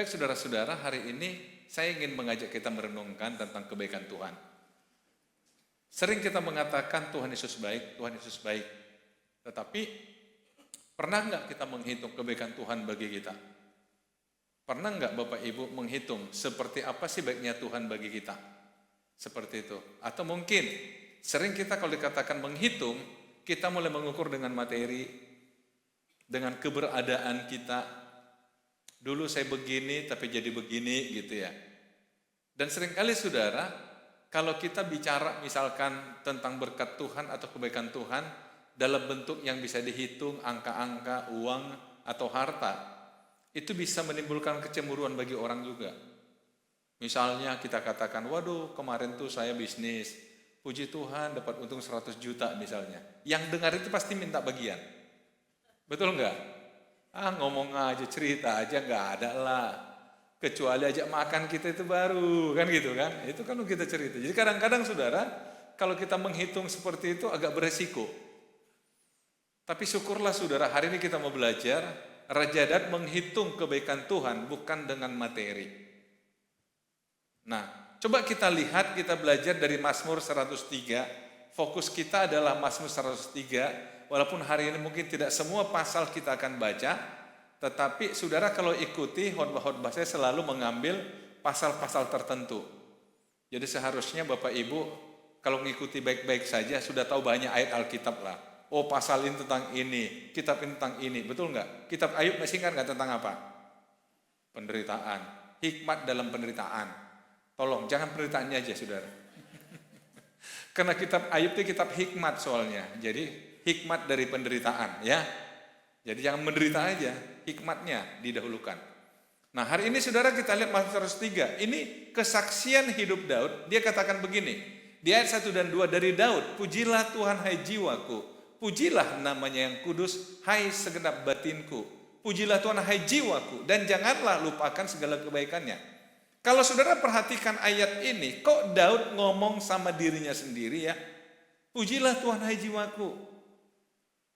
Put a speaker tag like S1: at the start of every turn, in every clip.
S1: Baik saudara-saudara, hari ini saya ingin mengajak kita merenungkan tentang kebaikan Tuhan. Sering kita mengatakan Tuhan Yesus baik, Tuhan Yesus baik. Tetapi pernah nggak kita menghitung kebaikan Tuhan bagi kita? Pernah nggak Bapak Ibu menghitung seperti apa sih baiknya Tuhan bagi kita? Seperti itu. Atau mungkin sering kita kalau dikatakan menghitung, kita mulai mengukur dengan materi, dengan keberadaan kita. Dulu saya begini tapi jadi begini gitu ya. Dan seringkali saudara, kalau kita bicara misalkan tentang berkat Tuhan atau kebaikan Tuhan dalam bentuk yang bisa dihitung, angka-angka, uang atau harta, itu bisa menimbulkan kecemburuan bagi orang juga. Misalnya kita katakan, waduh kemarin tuh saya bisnis, puji Tuhan dapat untung 100 juta misalnya. Yang dengar itu pasti minta bagian. Betul enggak? Ngomong aja, cerita aja nggak ada lah. Kecuali ajak makan kita itu baru, kan gitu kan. Itu kan kita cerita. Jadi kadang-kadang saudara, kalau kita menghitung seperti itu agak beresiko. Tapi syukurlah saudara, hari ini kita mau belajar Raja Daud menghitung kebaikan Tuhan bukan dengan materi. Nah, coba kita lihat, kita belajar dari Mazmur 103. Fokus kita adalah Mazmur 103. Walaupun hari ini mungkin tidak semua pasal kita akan baca, tetapi saudara kalau ikuti khotbah-khotbah saya selalu mengambil pasal-pasal tertentu. Jadi seharusnya Bapak Ibu kalau mengikuti baik-baik saja sudah tahu banyak ayat Alkitab lah. Oh pasal ini tentang ini, kitab ini tentang ini, betul nggak? Kitab Ayub masih ingat nggak tentang apa? Penderitaan, hikmat dalam penderitaan. Tolong jangan penderitaannya aja saudara. Karena kitab Ayub itu kitab hikmat soalnya, jadi hikmat dari penderitaan ya. Jadi jangan menderita aja, hikmatnya didahulukan. Nah hari ini saudara kita lihat Mazmur 103. Ini kesaksian hidup Daud. Dia katakan begini. Di ayat 1 dan 2 dari Daud. Pujilah Tuhan hai jiwaku. Pujilah namanya yang kudus hai segenap batinku. Pujilah Tuhan hai jiwaku. Dan janganlah lupakan segala kebaikannya. Kalau saudara perhatikan ayat ini. Kok Daud ngomong sama dirinya sendiri ya. Pujilah Tuhan hai jiwaku.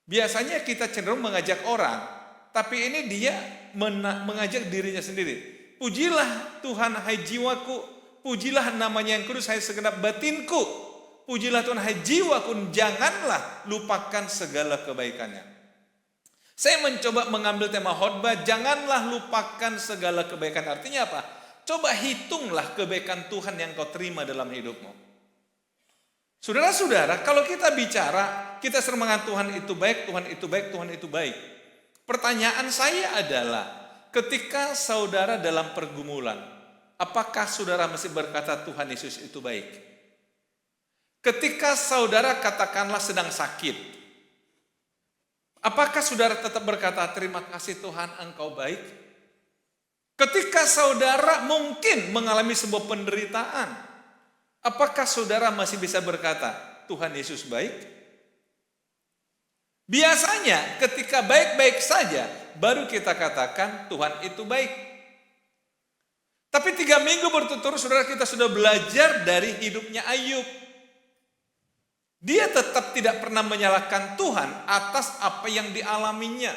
S1: Biasanya kita cenderung mengajak orang, tapi ini dia mengajak dirinya sendiri. Pujilah Tuhan hai jiwaku, pujilah namanya yang kudus hai segenap batinku. Pujilah Tuhan hai jiwaku, janganlah lupakan segala kebaikannya. Saya mencoba mengambil tema khotbah, janganlah lupakan segala kebaikan. Artinya apa? Coba hitunglah kebaikan Tuhan yang kau terima dalam hidupmu. Saudara-saudara, kalau kita bicara, kita sering mengatakan Tuhan itu baik, Tuhan itu baik, Tuhan itu baik. Pertanyaan saya adalah, ketika saudara dalam pergumulan, apakah saudara mesti berkata Tuhan Yesus itu baik? Ketika saudara katakanlah sedang sakit, apakah saudara tetap berkata terima kasih Tuhan engkau baik? Ketika saudara mungkin mengalami sebuah penderitaan, apakah saudara masih bisa berkata, Tuhan Yesus baik? Biasanya ketika baik-baik saja, baru kita katakan Tuhan itu baik. Tapi 3 minggu berturut-turut saudara kita sudah belajar dari hidupnya Ayub. Dia tetap tidak pernah menyalahkan Tuhan atas apa yang dialaminya.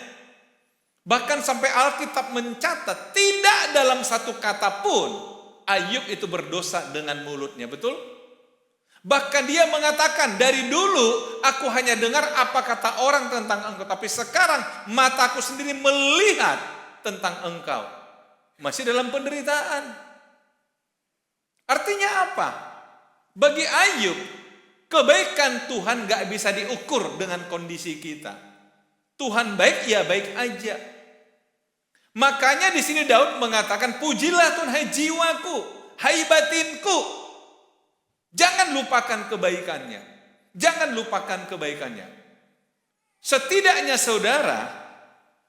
S1: Bahkan sampai Alkitab mencatat, tidak dalam satu kata pun Ayub itu berdosa dengan mulutnya, betul? Bahkan dia mengatakan, dari dulu aku hanya dengar apa kata orang tentang engkau, tapi sekarang mataku sendiri melihat tentang engkau. Masih dalam penderitaan. Artinya apa? Bagi Ayub, kebaikan Tuhan gak bisa diukur dengan kondisi kita. Tuhan baik, ya baik aja. Makanya di sini Daud mengatakan, pujilah Tuhan hai jiwaku, hai batinku. Jangan lupakan kebaikannya. Jangan lupakan kebaikannya. Setidaknya saudara,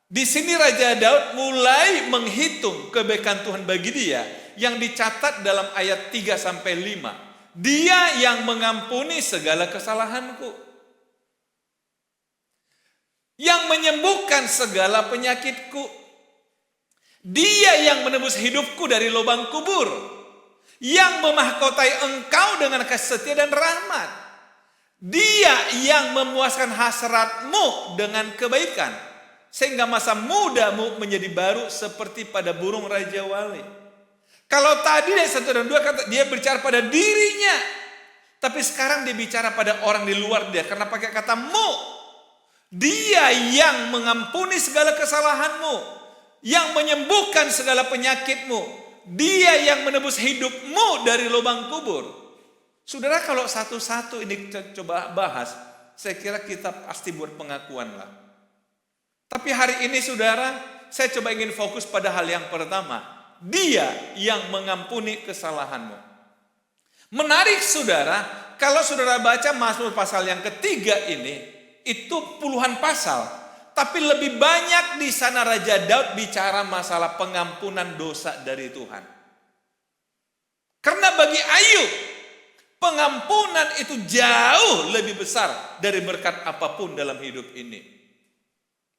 S1: di sini Raja Daud mulai menghitung kebaikan Tuhan bagi dia yang dicatat dalam ayat 3 sampai 5. Dia yang mengampuni segala kesalahanku, yang menyembuhkan segala penyakitku. Dia yang menebus hidupku dari lubang kubur, yang memahkotai engkau dengan kasih setia dan rahmat. Dia yang memuaskan hasratmu dengan kebaikan, sehingga masa mudamu menjadi baru seperti pada burung Raja Wali. Kalau tadi dari 1 dan 2 kata dia bicara pada dirinya, tapi sekarang dia bicara pada orang di luar dia karena pakai kata mu. Dia yang mengampuni segala kesalahanmu, yang menyembuhkan segala penyakitmu, dia yang menebus hidupmu dari lubang kubur. Saudara, kalau satu-satu ini coba bahas, saya kira kita pasti buat pengakuan lah. Tapi hari ini saudara, saya coba ingin fokus pada hal yang pertama. Dia yang mengampuni kesalahanmu. Menarik saudara, kalau saudara baca Mazmur pasal yang ketiga ini, itu puluhan pasal. Tapi lebih banyak di sana Raja Daud bicara masalah pengampunan dosa dari Tuhan. Karena bagi Ayub, pengampunan itu jauh lebih besar dari berkat apapun dalam hidup ini.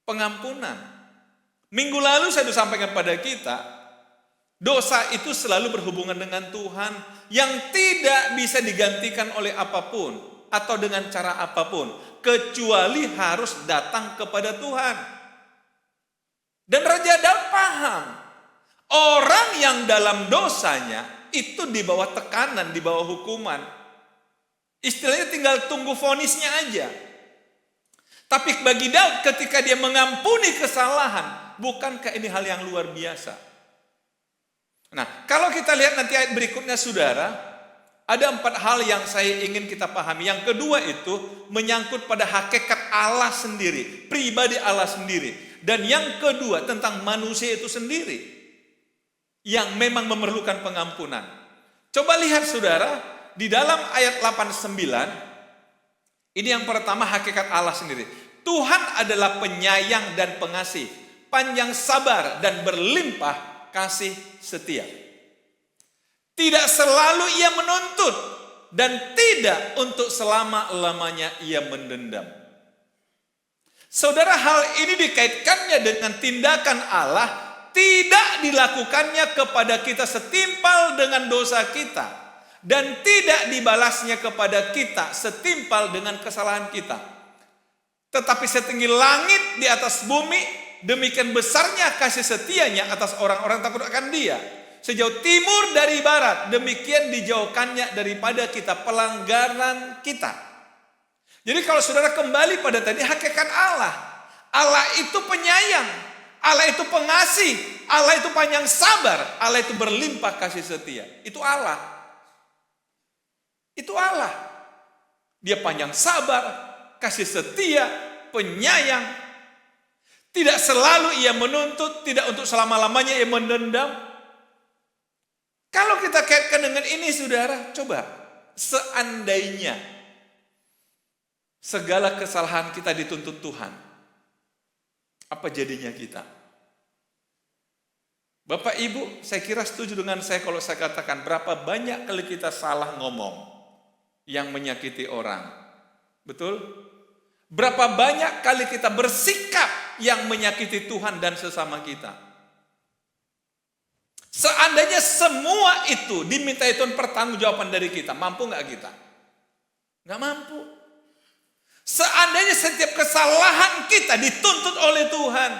S1: Pengampunan. Minggu lalu saya sudah sampaikan pada kita, dosa itu selalu berhubungan dengan Tuhan yang tidak bisa digantikan oleh apapun atau dengan cara apapun, kecuali harus datang kepada Tuhan. Dan Raja Daud paham, orang yang dalam dosanya itu di bawah tekanan, di bawah hukuman. Istilahnya tinggal tunggu vonisnya aja. Tapi bagi Daud ketika dia mengampuni kesalahan, bukankah ini hal yang luar biasa? Nah, kalau kita lihat nanti ayat berikutnya saudara, ada 4 hal yang saya ingin kita pahami. Yang kedua itu menyangkut pada hakikat Allah sendiri, pribadi Allah sendiri. Dan yang kedua tentang manusia itu sendiri yang memang memerlukan pengampunan. Coba lihat saudara, di dalam ayat 89, ini yang pertama hakikat Allah sendiri. Tuhan adalah penyayang dan pengasih, panjang sabar dan berlimpah kasih setia. Tidak selalu ia menuntut dan tidak untuk selama-lamanya ia mendendam. Saudara, hal ini dikaitkannya dengan tindakan Allah tidak dilakukannya kepada kita setimpal dengan dosa kita. Dan tidak dibalasnya kepada kita setimpal dengan kesalahan kita. Tetapi setinggi langit di atas bumi, demikian besarnya kasih setianya atas orang-orang takut akan dia. Sejauh timur dari barat, demikian dijauhkannya daripada kita pelanggaran kita. Jadi kalau saudara kembali pada tadi hakikat Allah. Allah itu penyayang, Allah itu pengasih, Allah itu panjang sabar, Allah itu berlimpah kasih setia. Itu Allah. Itu Allah. Dia panjang sabar, kasih setia, penyayang. Tidak selalu ia menuntut, tidak untuk selama-lamanya ia mendendam. Kalau kita kaitkan dengan ini saudara, coba seandainya segala kesalahan kita dituntut Tuhan, apa jadinya kita? Bapak Ibu, saya kira setuju dengan saya kalau saya katakan berapa banyak kali kita salah ngomong yang menyakiti orang. Betul? Berapa banyak kali kita bersikap yang menyakiti Tuhan dan sesama kita. Seandainya semua itu dimintai Tuhan pertanggungjawaban dari kita, mampu gak kita? Gak mampu. Seandainya setiap kesalahan kita dituntut oleh Tuhan.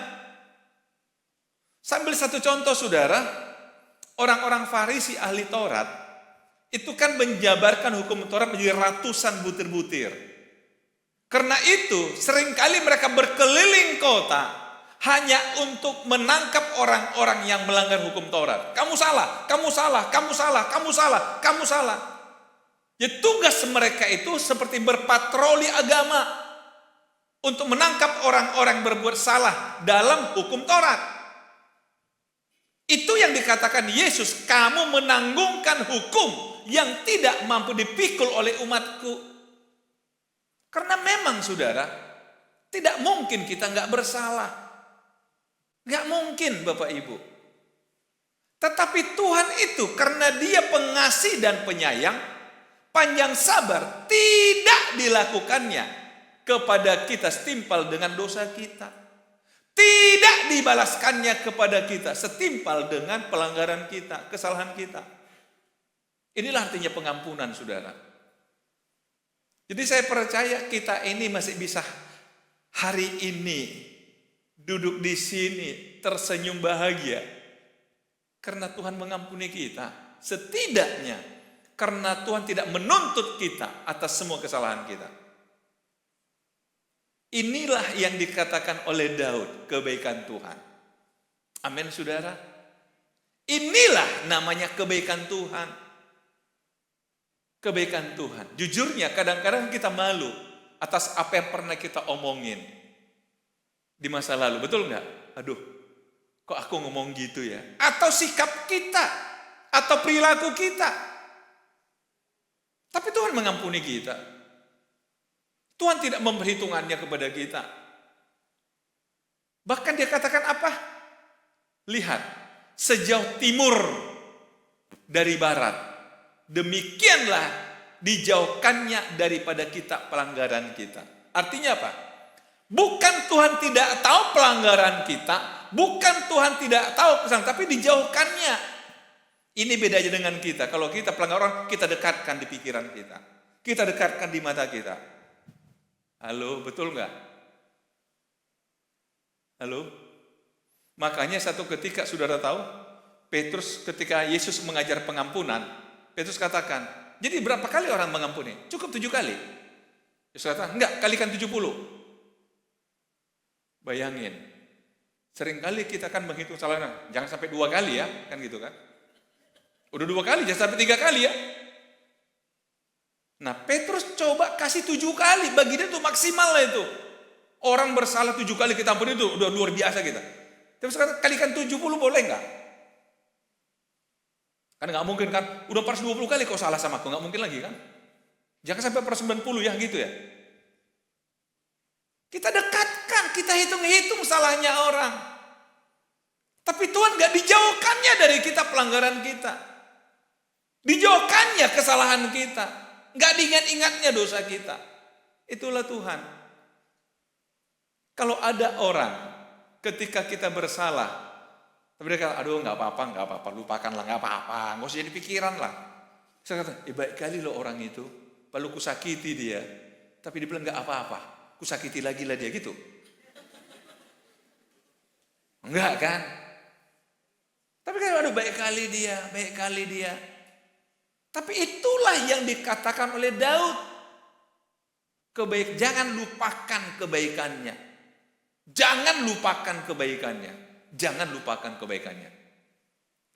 S1: Sambil satu contoh saudara, orang-orang Farisi ahli Taurat, itu kan menjabarkan hukum Taurat menjadi ratusan butir-butir. Karena itu seringkali mereka berkeliling kota hanya untuk menangkap orang-orang yang melanggar hukum Taurat. Kamu salah, kamu salah, kamu salah, kamu salah, kamu salah. Ya tugas mereka itu seperti berpatroli agama untuk menangkap orang-orang berbuat salah dalam hukum Taurat. Itu yang dikatakan Yesus, kamu menanggungkan hukum yang tidak mampu dipikul oleh umatku. Karena memang saudara, tidak mungkin kita nggak bersalah. Nggak mungkin Bapak Ibu. Tetapi Tuhan itu karena dia pengasih dan penyayang, panjang sabar, tidak dilakukannya kepada kita setimpal dengan dosa kita. Tidak dibalaskannya kepada kita setimpal dengan pelanggaran kita, kesalahan kita. Inilah artinya pengampunan saudara. Jadi saya percaya kita ini masih bisa hari ini duduk di sini tersenyum bahagia karena Tuhan mengampuni kita. Setidaknya karena Tuhan tidak menuntut kita atas semua kesalahan kita. Inilah yang dikatakan oleh Daud, kebaikan Tuhan. Amin, saudara. Inilah namanya kebaikan Tuhan. Kebaikan Tuhan. Jujurnya kadang-kadang kita malu atas apa yang pernah kita omongin di masa lalu. Betul nggak? Aduh, kok aku ngomong gitu ya? Atau sikap kita, atau perilaku kita. Tapi Tuhan mengampuni kita. Tuhan tidak memperhitungannya kepada kita. Bahkan dia katakan apa? Lihat, sejauh timur dari barat, demikianlah dijauhkannya daripada kita pelanggaran kita. Artinya apa? Bukan Tuhan tidak tahu pelanggaran kita, bukan Tuhan tidak tahu kesalahan, tapi dijauhkannya. Ini bedanya dengan kita. Kalau kita pelanggar orang, kita dekatkan di pikiran kita. Kita dekatkan di mata kita. Halo, betul nggak? Halo? Makanya satu ketika saudara tahu, Petrus ketika Yesus mengajar pengampunan, Petrus katakan, jadi berapa kali orang mengampuni? Cukup 7 kali. Yesus kata, enggak, kalikan 70. Bayangin, seringkali kita kan menghitung salahnya, jangan sampai 2 kali ya, kan gitu kan. Udah 2 kali, jangan sampai 3 kali ya. Nah, Petrus coba kasih 7 kali, bagi dia itu maksimal lah itu. Orang bersalah 7 kali kita ampuni itu udah luar biasa kita. Tapi sekarang kalikan 70 boleh nggak? Kan nggak mungkin kan, udah pas 20 kali kau salah sama aku, nggak mungkin lagi kan? Jangan sampai per 90 ya gitu ya. Kita dekatkan, kita hitung-hitung salahnya orang. Tapi Tuhan nggak dijauhkannya dari kita pelanggaran kita. Dijauhkannya kesalahan kita. Nggak diingat-ingatnya dosa kita. Itulah Tuhan. Kalau ada orang ketika kita bersalah, tapi dia kata, aduh nggak apa-apa, lupakanlah, nggak apa-apa, nggak usah jadi pikiran lah. Saya kata, baik kali loh orang itu, lalu kusakiti dia, tapi dia bilang nggak apa-apa, kusakiti lagi lah dia gitu. Enggak kan? Tapi kan aduh baik kali dia. Tapi itulah yang dikatakan oleh Daud. Jangan lupakan kebaikannya. Jangan lupakan kebaikannya. Jangan lupakan kebaikannya.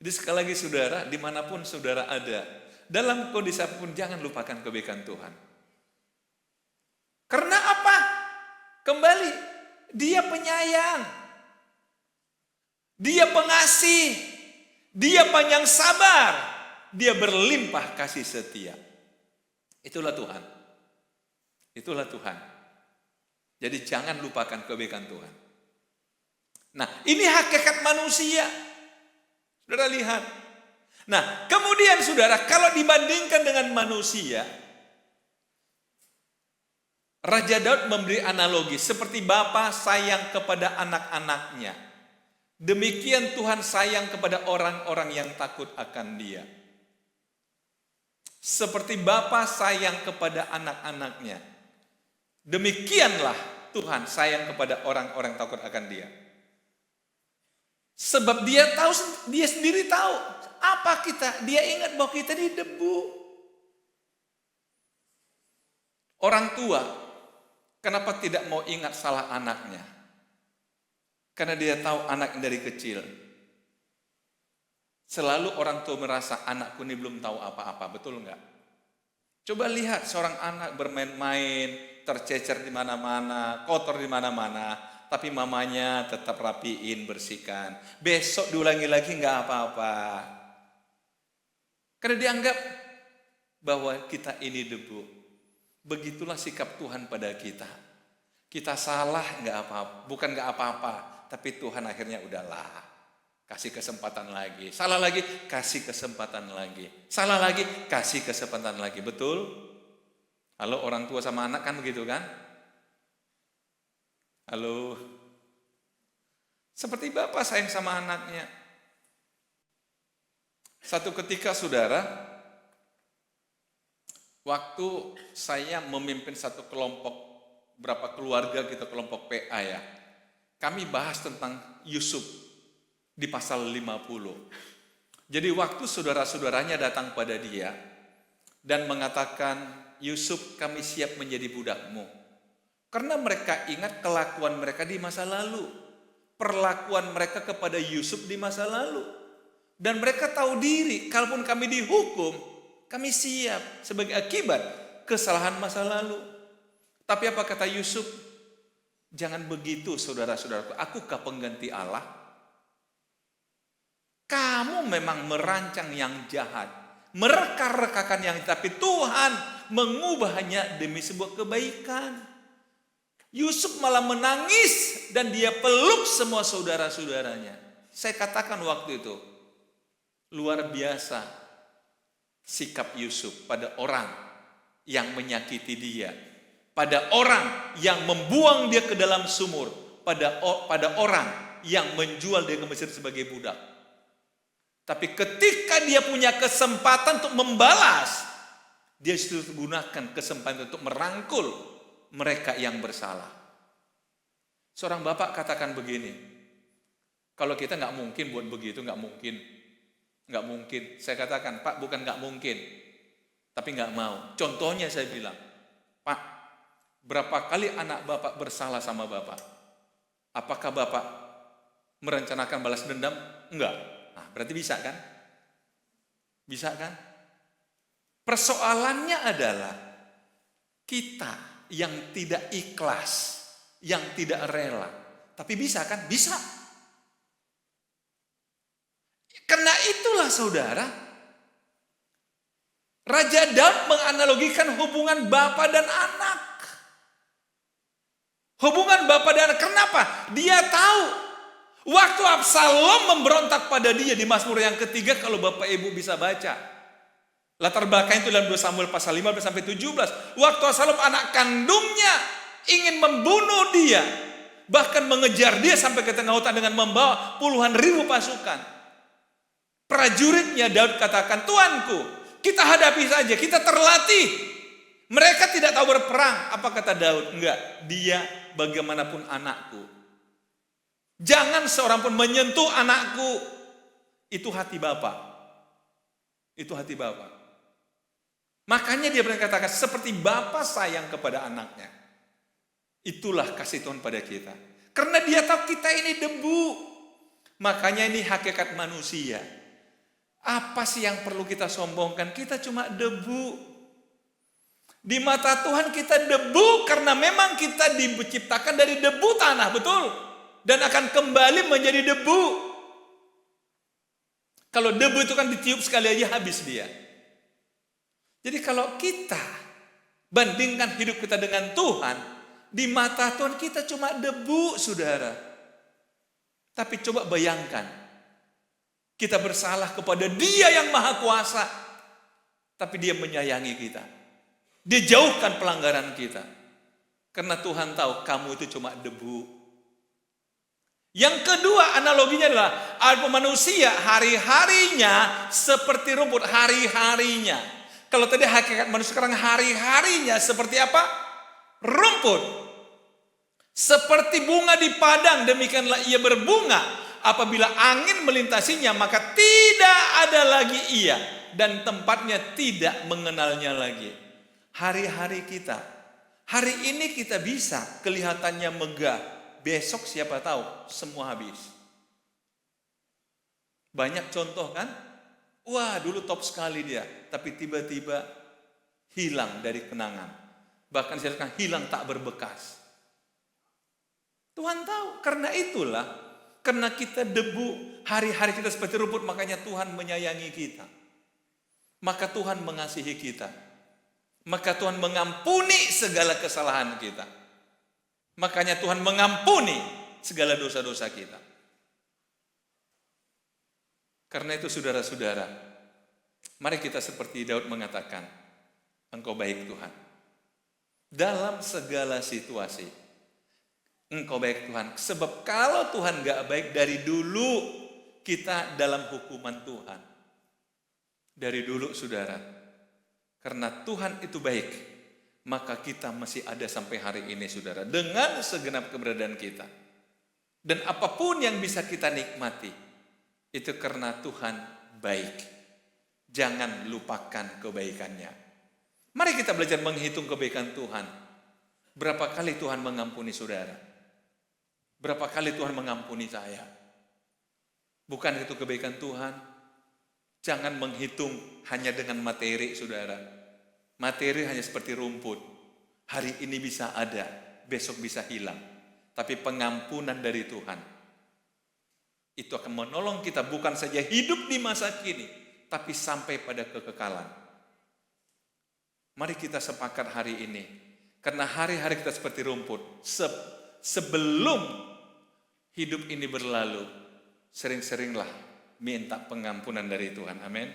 S1: Jadi sekali lagi saudara, dimanapun saudara ada, dalam kondisi apapun jangan lupakan kebaikan Tuhan. Karena apa? Kembali, dia penyayang. Dia pengasih. Dia panjang sabar. Dia berlimpah kasih setia. Itulah Tuhan. Itulah Tuhan. Jadi jangan lupakan kebaikan Tuhan. Nah, ini hakikat manusia. Saudara lihat. Nah, kemudian saudara, kalau dibandingkan dengan manusia, Raja Daud memberi analogi seperti bapa sayang kepada anak-anaknya. Demikian Tuhan sayang kepada orang-orang yang takut akan Dia. Seperti bapa sayang kepada anak-anaknya, demikianlah Tuhan sayang kepada orang-orang takut akan Dia. Sebab dia sendiri tahu apa kita. Dia ingat bahwa kita ini debu. Orang tua kenapa tidak mau ingat salah anaknya? Karena dia tahu anaknya dari kecil. Selalu orang tua merasa anakku ini belum tahu apa-apa, betul enggak? Coba lihat seorang anak bermain-main, tercecer di mana-mana, kotor di mana-mana, tapi mamanya tetap rapiin, bersihkan. Besok diulangi lagi enggak apa-apa. Karena dianggap bahwa kita ini debu. Begitulah sikap Tuhan pada kita. Kita salah enggak apa-apa, bukan enggak apa-apa, tapi Tuhan akhirnya udahlah. Kasih kesempatan lagi. Salah lagi, kasih kesempatan lagi. Salah lagi, kasih kesempatan lagi. Betul? Halo, orang tua sama anak kan begitu kan? Halo. Seperti bapak sayang sama anaknya. Satu ketika saudara, waktu saya memimpin satu kelompok, berapa keluarga kita kelompok PA ya. kami bahas tentang Yusuf di pasal 50. Jadi waktu saudara-saudaranya datang pada dia dan mengatakan, Yusuf, kami siap menjadi budakmu. Karena mereka ingat kelakuan mereka di masa lalu. Perlakuan mereka kepada Yusuf di masa lalu. Dan mereka tahu diri, kalaupun kami dihukum, kami siap sebagai akibat kesalahan masa lalu. Tapi apa kata Yusuf? Jangan begitu saudara-saudaraku, akukah pengganti Allah? Kamu memang merancang yang jahat, mereka-rekakan yang jahat, tapi Tuhan mengubahnya demi sebuah kebaikan. Yusuf malah menangis dan dia peluk semua saudara-saudaranya. Saya katakan waktu itu, luar biasa sikap Yusuf pada orang yang menyakiti dia, pada orang yang membuang dia ke dalam sumur, pada orang yang menjual dia ke Mesir sebagai budak. Tapi ketika dia punya kesempatan untuk membalas, dia justru gunakan kesempatan untuk merangkul mereka yang bersalah. Seorang bapak katakan begini, kalau kita nggak mungkin buat begitu, nggak mungkin. Saya katakan, Pak, bukan nggak mungkin, tapi nggak mau. Contohnya saya bilang, Pak, berapa kali anak bapak bersalah sama bapak? Apakah bapak merencanakan balas dendam? Enggak. Nah, berarti bisa kan? Bisa kan? Persoalannya adalah kita yang tidak ikhlas, yang tidak rela. Tapi bisa kan? Bisa. Karena itulah saudara, Raja Daud menganalogikan hubungan bapa dan anak. Hubungan bapa dan anak. Kenapa? Dia tahu waktu Absalom memberontak pada dia di Mazmur yang ketiga, kalau Bapak Ibu bisa baca. Latar belakang itu dalam 2 Samuel pasal 15 sampai 17. Waktu Absalom anak kandungnya ingin membunuh dia, bahkan mengejar dia sampai ke tengah hutan dengan membawa puluhan ribu pasukan. Prajuritnya Daud katakan, Tuanku, kita hadapi saja, kita terlatih. Mereka tidak tahu berperang. Apa kata Daud? Enggak, dia bagaimanapun anakku. Jangan seorang pun menyentuh anakku. Itu hati Bapa. Itu hati Bapa. Makanya dia berkata, seperti Bapa sayang kepada anaknya. Itulah kasih Tuhan pada kita. Karena dia tahu kita ini debu. Makanya ini hakikat manusia. Apa sih yang perlu kita sombongkan? Kita cuma debu. Di mata Tuhan kita debu karena memang kita diciptakan dari debu tanah, betul? Dan akan kembali menjadi debu. Kalau debu itu kan ditiup sekali aja habis dia. Jadi kalau kita bandingkan hidup kita dengan Tuhan, di mata Tuhan kita cuma debu, saudara. Tapi coba bayangkan, kita bersalah kepada Dia yang Maha Kuasa, tapi Dia menyayangi kita. Dia jauhkan pelanggaran kita. Karena Tuhan tahu kamu itu cuma debu. Yang kedua analoginya adalah manusia hari-harinya seperti rumput, hari-harinya. Kalau tadi hakikat manusia, sekarang hari-harinya seperti apa? Rumput. Seperti bunga di padang, demikianlah ia berbunga. Apabila angin melintasinya, maka tidak ada lagi ia, dan tempatnya tidak mengenalnya lagi. Hari-hari kita, hari ini kita bisa kelihatannya megah, besok siapa tahu semua habis. Banyak contoh kan? Wah, dulu top sekali dia, tapi tiba-tiba hilang dari kenangan. Bahkan saya katakan hilang tak berbekas. Tuhan tahu, karena itulah, karena kita debu, hari-hari kita seperti rumput, makanya Tuhan menyayangi kita. Maka Tuhan mengasihi kita. Maka Tuhan mengampuni segala kesalahan kita. Makanya Tuhan mengampuni segala dosa-dosa kita. Karena itu saudara-saudara, mari kita seperti Daud mengatakan, Engkau baik Tuhan. Dalam segala situasi, Engkau baik Tuhan. Sebab kalau Tuhan gak baik dari dulu, kita dalam hukuman Tuhan. Dari dulu saudara. Karena Tuhan itu baik, maka kita masih ada sampai hari ini saudara. Dengan segenap keberadaan kita. Dan apapun yang bisa kita nikmati, itu karena Tuhan baik. Jangan lupakan kebaikannya. Mari kita belajar menghitung kebaikan Tuhan. Berapa kali Tuhan mengampuni saudara? Berapa kali Tuhan mengampuni saya? Bukan itu kebaikan Tuhan? Jangan menghitung hanya dengan materi, saudara. Materi hanya seperti rumput. Hari ini bisa ada, besok bisa hilang. Tapi pengampunan dari Tuhan, itu akan menolong kita bukan saja hidup di masa kini, tapi sampai pada kekekalan. Mari kita sepakat hari ini. Karena hari-hari kita seperti rumput. Sebelum hidup ini berlalu, sering-seringlah minta pengampunan dari Tuhan. Amin.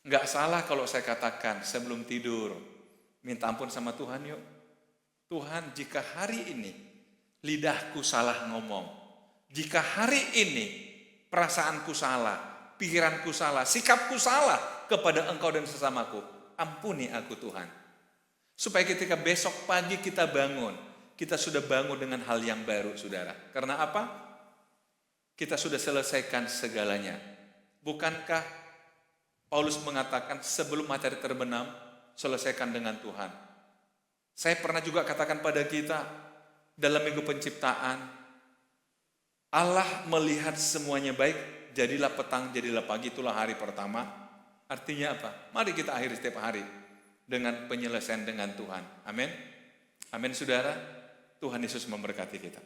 S1: Enggak salah kalau saya katakan sebelum tidur, minta ampun sama Tuhan yuk. Tuhan, jika hari ini lidahku salah ngomong, jika hari ini perasaanku salah, pikiranku salah, sikapku salah kepada Engkau dan sesamaku, ampuni aku Tuhan. Supaya ketika besok pagi kita bangun, kita sudah bangun dengan hal yang baru, saudara. Karena apa? Kita sudah selesaikan segalanya. Bukankah Paulus mengatakan sebelum matahari terbenam, selesaikan dengan Tuhan. Saya pernah juga katakan pada kita dalam minggu penciptaan, Allah melihat semuanya baik, jadilah petang, jadilah pagi, itulah hari pertama. Artinya apa? Mari kita akhiri setiap hari dengan penyelesaian dengan Tuhan. Amin. Amin, saudara. Tuhan Yesus memberkati kita.